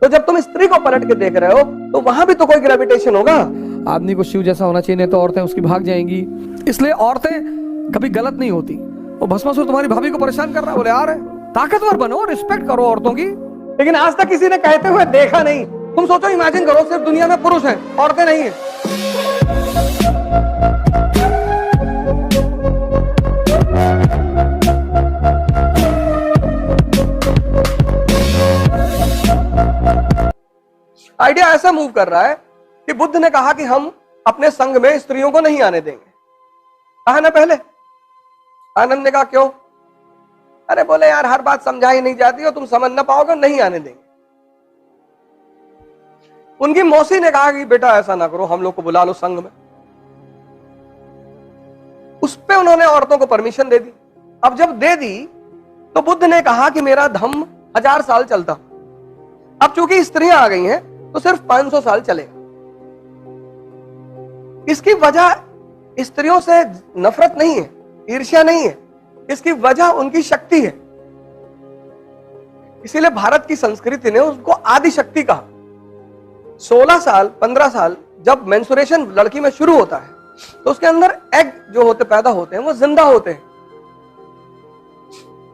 तो जब तुम स्त्री को पलट के देख रहे हो तो वहां भी तो कोई ग्रेविटेशन होगा। आदमी को शिव जैसा होना चाहिए, नहीं तो औरतें उसकी भाग जाएंगी। इसलिए औरतें कभी गलत नहीं होती। वो भस्मासुर तुम्हारी भाभी को परेशान कर रहा है, बोले यार ताकतवर बनो, रिस्पेक्ट करो औरतों की। लेकिन आज तक किसी ने कहते हुए देखा नहीं। तुम सोचो, इमेजिन करो, सिर्फ दुनिया में पुरुष हैं, औरतें नहीं है। आइडिया ऐसा मूव कर रहा है कि बुद्ध ने कहा कि हम अपने संघ में स्त्रियों को नहीं आने देंगे। कहा ना पहले। आनंद ने कहा क्यों? अरे बोले यार हर बात समझाई नहीं जाती और तुम समझ ना पाओगे, नहीं आने देंगे। उनकी मौसी ने कहा कि बेटा ऐसा ना करो, हम लोग को बुला लो संघ में। उस पे उन्होंने औरतों को परमिशन दे दी। अब जब दे दी तो बुद्ध ने कहा कि मेरा धम्म 1000 साल चलता। अब चूंकि स्त्रियां आ गई हैं तो सिर्फ 500 साल चलेगा। इसकी वजह स्त्रियों से नफरत नहीं है, ईर्ष्या नहीं है, इसकी वजह उनकी शक्ति है। इसीलिए भारत की संस्कृति ने उसको आदि शक्ति कहा। 16 साल 15 साल जब मेंस्ट्रुएशन लड़की में शुरू होता है तो उसके अंदर एग जो होते पैदा होते हैं वो जिंदा होते हैं।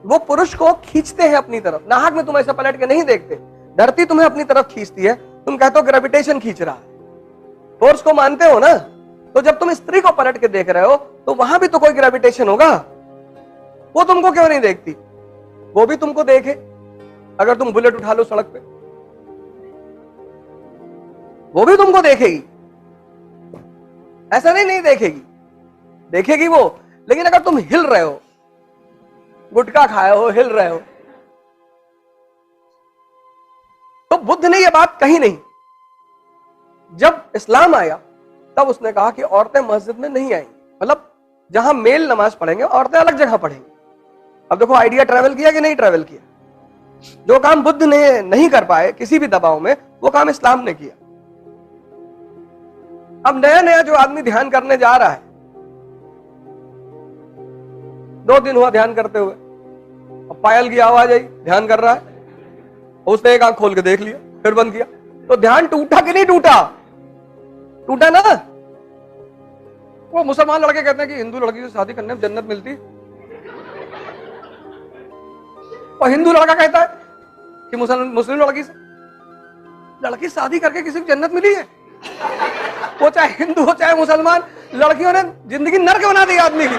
वो पुरुष को खींचते हैं अपनी तरफ। नाहक में तुम ऐसा पलट के नहीं देखते, धरती तुम्हें अपनी तरफ खींचती है। तुम कहते हो ग्रेविटेशन खींच रहा है, फोर्स को मानते हो ना। तो जब तुम स्त्री को पलट के देख रहे हो तो वहां भी तो कोई ग्रेविटेशन होगा। वो तुमको क्यों नहीं देखती? वो भी तुमको देखे। अगर तुम बुलेट उठा लो सड़क पे, वो भी तुमको देखेगी। ऐसा नहीं देखेगी, देखेगी वो। लेकिन अगर तुम हिल रहे हो, गुटखा खाए हो, हिल रहे हो, तो बुद्ध ने यह बात कही नहीं। जब इस्लाम आया तब उसने कहा कि औरतें मस्जिद में नहीं आएंगी, मतलब जहां मेल नमाज पढ़ेंगे औरतें अलग जगह पढ़ेंगी। अब देखो आइडिया ट्रैवल किया कि नहीं ट्रैवल किया। जो काम बुद्ध ने नहीं कर पाए किसी भी दबाव में, वो काम इस्लाम ने किया। अब नया नया जो आदमी ध्यान करने जा रहा है, 2 दिन हुआ ध्यान करते हुए, अब पायल की आवाज आई, ध्यान कर रहा है, उसने एक आंख खोल के देख लिया, फिर बंद किया, तो ध्यान टूटा कि नहीं टूटा? टूटा ना। वो मुसलमान लड़के कहते हैं कि हिंदू लड़की से शादी करने में जन्नत मिलती, और हिंदू लड़का कहता है कि मुस्लिम लड़की से लड़की शादी करके किसी को जन्नत मिली है। वो चाहे हिंदू हो चाहे मुसलमान, लड़कियों ने जिंदगी नर्क बना दी आदमी की।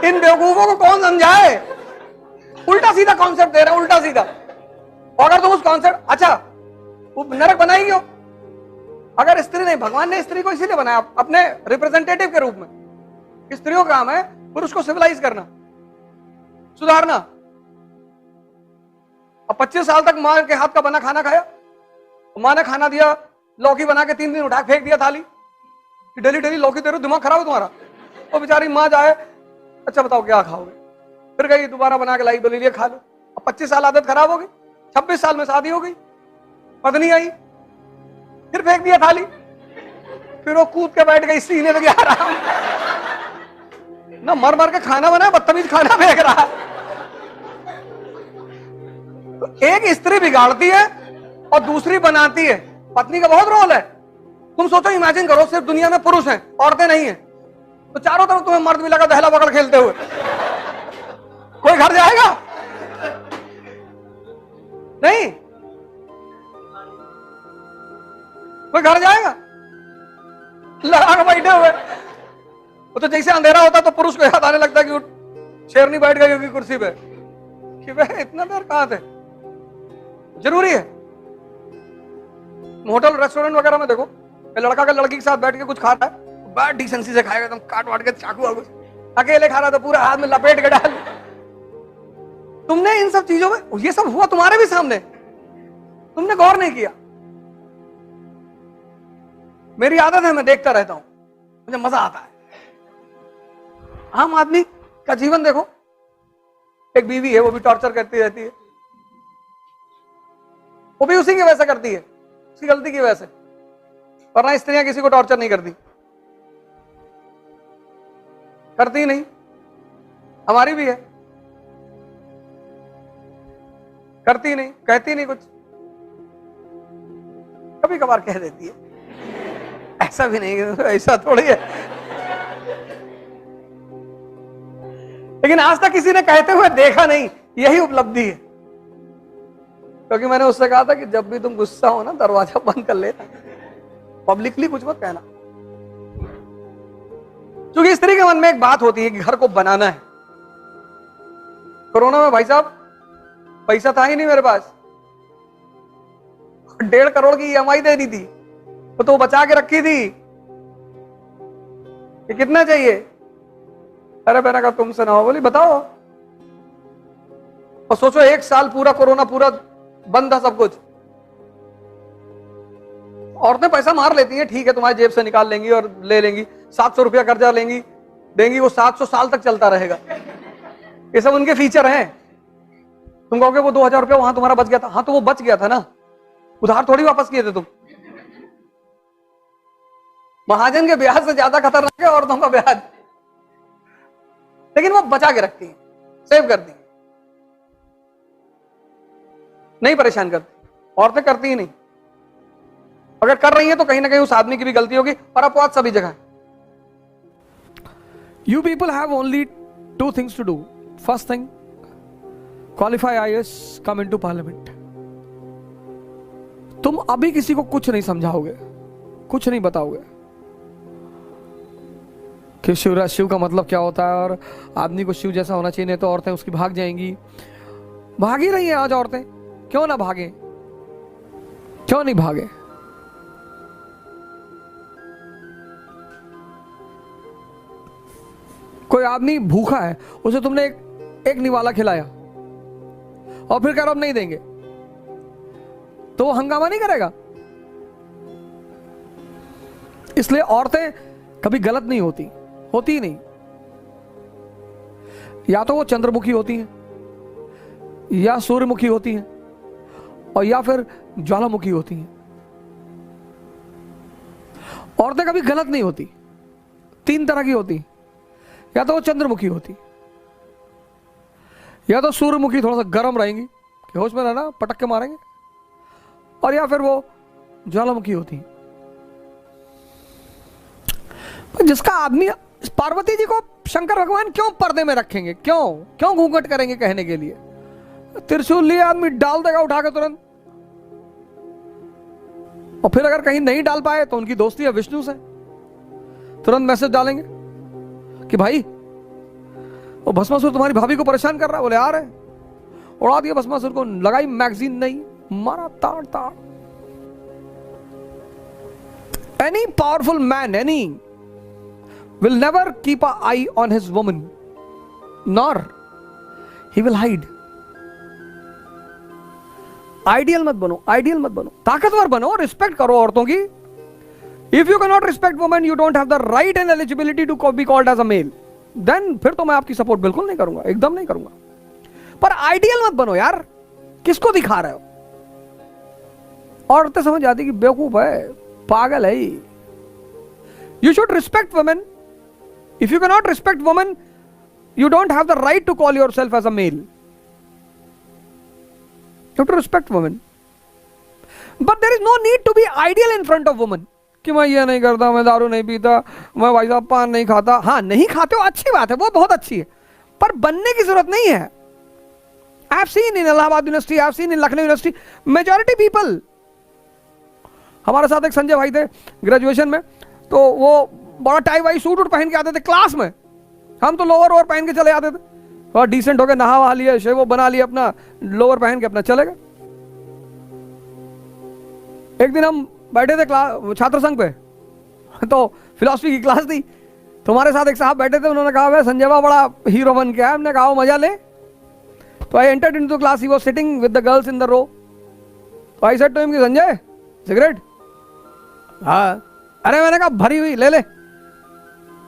इन बेवकूफों को कौन समझाए? उल्टा सीधा कॉन्सेप्ट दे रहा है, उल्टा सीधा। और अगर तुम उस कॉन्सेप्ट, अच्छा वो नरक बनाई क्यों? अगर स्त्री नहीं, भगवान ने स्त्री को इसीलिए बनाया अपने रिप्रेजेंटेटिव के रूप में। स्त्रियों का काम है पुरुष को सिविलाइज करना, सुधारना। अब 25 साल तक मां के हाथ का बना खाना खाया, मां ने खाना दिया, लौकी बना के 3 दिन उठा फेंक दिया थाली, डेली डेली लौकी दे रहे हो, दिमाग खराब है तुम्हारा। और बेचारी मां जाए, अच्छा बताओ क्या खाओगे? फिर गई दोबारा बना के लाई, बोली लिए खा लो। अब 25 साल आदत खराब हो गई, 26 साल में शादी हो गई, पत्नी आई, फिर फेंक दिया थाली, फिर वो कूद के बैठ गई सीने लगे आराम ना, मर मर के खाना बना, बदतमीज खाना फेंक रहा। तो एक स्त्री बिगाड़ती है और दूसरी बनाती है। पत्नी का बहुत रोल है। तुम सोचो, इमेजिन करो, सिर्फ दुनिया में पुरुष हैं, औरतें नहीं हैं, तो चारों तरफ तुम्हें मर्द मिलेगा दहला पकड़ खेलते हुए। कोई घर जाएगा? नहीं, कोई घर जाएगा? लगा के बैठे हुए। वो तो जैसे अंधेरा होता तो पुरुष को याद आने लगता कि शेरनी बैठ गई होगी कुर्सी पे, कि भाई इतना देर कहां थे। जरूरी है। होटल रेस्टोरेंट वगैरह में देखो, लड़का का लड़की के साथ बैठ के कुछ खा रहा है, बड़ा डिसेंसी से खाएगा, एकदम काट वाट के चाकू वाकू। अकेले खा रहा था, पूरा हाथ में लपेट के डाल। तुमने इन सब चीजों में, ये सब हुआ तुम्हारे भी सामने, तुमने गौर नहीं किया। मेरी आदत है, मैं देखता रहता हूं, मुझे मजा आता है। आम आदमी का जीवन देखो, एक बीवी है, वो भी टॉर्चर करती रहती है, वो भी उसी की वजह से करती है, उसकी गलती की वजह से। वरना स्त्रियां किसी को टॉर्चर नहीं करती, करती नहीं। हमारी भी है, करती नहीं, कहती नहीं कुछ, कभी कभार कह देती है, ऐसा भी नहीं, ऐसा थोड़ी है। लेकिन आज तक किसी ने कहते हुए देखा नहीं, यही उपलब्धि है। क्योंकि मैंने उससे कहा था कि जब भी तुम गुस्सा हो ना, दरवाजा बंद कर लेना, पब्लिकली कुछ मत कहना। क्योंकि स्त्री के मन में एक बात होती है कि घर को बनाना है। कोरोना में भाई साहब पैसा था ही नहीं मेरे पास, 1.5 करोड़ की EMI दे दी थी, तो वो बचा के रखी थी कि कितना चाहिए। अरे मैंने कहा तुमसे ना हो, बोली बताओ। और सोचो 1 साल पूरा कोरोना पूरा बंद था सब कुछ। औरतें पैसा मार लेती हैं, ठीक है, तुम्हारी जेब से निकाल लेंगी और ले लेंगी, 700 रुपया कर्जा लेंगी, देंगी, वो 700 साल तक चलता रहेगा। ये सब उनके फीचर हैं। तुम कहोगे वो 2000 रुपया वहां तुम्हारा बच गया था, हाँ तो वो बच गया था ना, उधार थोड़ी वापस किए थे तुम। महाजन के ब्याज से ज्यादा खतरनाक है औरतों का ब्याज, लेकिन वो बचा के रखती है, सेव करती है, नहीं परेशान करती। औरतें करती ही नहीं, अगर कर रही है तो कहीं ना कहीं उस आदमी की भी गलती होगी, और अपवाद सभी जगह। You people have only 2 things to do. First thing, qualify IAS, come into parliament. तुम अभी किसी को कुछ नहीं समझाओगे, कुछ नहीं बताओगे कि शिव का मतलब क्या होता है और आदमी को शिव जैसा होना चाहिए, नहीं तो औरतें उसकी भाग जाएंगी। भाग ही रही हैं आज औरतें, क्यों ना भागे, क्यों नहीं भागे। कोई आदमी भूखा है, उसे तुमने एक निवाला खिलाया और फिर कह रहे हो नहीं देंगे, तो वो हंगामा नहीं करेगा। इसलिए औरतें कभी गलत नहीं होती, होती ही नहीं। या तो वो चंद्रमुखी होती हैं, या सूर्यमुखी होती हैं, और या फिर ज्वालामुखी होती हैं। औरतें कभी गलत नहीं होती। 3 तरह की होती, या तो वो चंद्रमुखी होती, या तो सूर्यमुखी थोड़ा सा गर्म रहेंगी कि होश में रहना, पटक के मारेंगे, और या फिर वो ज्वालामुखी होती। जिसका आदमी, पार्वती जी को शंकर भगवान क्यों पर्दे में रखेंगे, क्यों घूंघट करेंगे कहने के लिए। त्रिशूल लिए आदमी डाल देगा उठा के तुरंत, और फिर अगर कहीं नहीं डाल पाए तो उनकी दोस्ती है विष्णु से, तुरंत मैसेज डालेंगे कि भाई वो भस्मासुर तुम्हारी भाभी को परेशान कर रहा है, बोले आ रहे, उड़ा दिया भस्मासुर को, लगाई मैगजीन, नहीं मारा ताड़ ताड़। Any powerful man, any will never keep an eye on his woman, nor he will hide. Ideal मत बनो, आइडियल मत बनो, ताकतवर बनो, रिस्पेक्ट करो औरतों की। If you can not respect women, you don't have the right and eligibility to be called as a male, then फिर तो मैं आपकी सपोर्ट बिल्कुल नहीं करूंगा, एकदम नहीं करूंगा। पर आइडियल मत बनो यार, किसको दिखा रहे हो। औरतें समझ जाती कि बेवकूफ है, पागल है। You should respect women. If you cannot respect women, you don't have the right to call yourself as a male. You have to respect women. But there is no need to be ideal in front of women. कि मैं ये नहीं करता, मैं दारू नहीं पीता, मैं भाई साहब पान नहीं खाता। हाँ, नहीं खाते हो, अच्छी बात है, वो बहुत अच्छी है, पर बनने की जरूरत नहीं है। I have seen in Allahabad University, I have seen in Lucknow University, majority people. हमारे साथ एक संजय भाई थे ग्रेजुएशन में, तो वो बड़ा टाई वाई सूट उट पहन के आते थे क्लास में, हम तो लोअर ओवर पहन के चले आते थे, और डिसेंट होकर नहा वहा लिया, शेव बना लिया, अपना लोअर पहन के अपना चले गए। एक दिन हम बैठे थे छात्र संघ पे, तो फिलॉसफी की क्लास थी, तो हमारे साथ एक साहब बैठे थे, उन्होंने कहा भाई संजय बड़ा हीरो बन के आया। हमने कहा मजा ले। तो I entered into class, he was sitting with the girls in the row. तो आई सेड टू हिम कि संजय सिगरेट? हाँ। अरे मैंने कहा भरी हुई ले ले।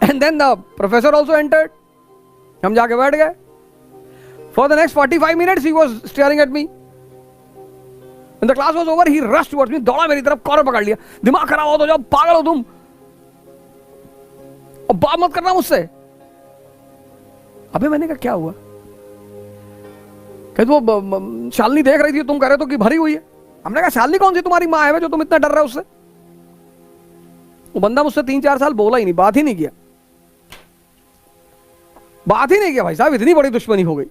And then the professor also entered. हम जाके बैठ गए। For the next 45 minutes he was staring at me. When the class was over, he rushed towards me, दौड़ा मेरी तरफ, कॉलर पकड़ लिया, दिमाग खराब हो तो जाओ, पागल हो तुम, और बात मत करना मुझसे। अबे मैंने कहा क्या हुआ? कहते वो शालिनी देख रही थी, तुम कह रहे तो कि भरी हुई है। हमने कहा शालिनी कौन सी तुम्हारी माँ है जो तुम इतना डर रहे हो उससे? वो बंदा मुझसे 3-4 साल बोला ही नहीं, बात ही नहीं किया, बात ही नहीं किया भाई साहब, इतनी बड़ी दुश्मनी हो गई।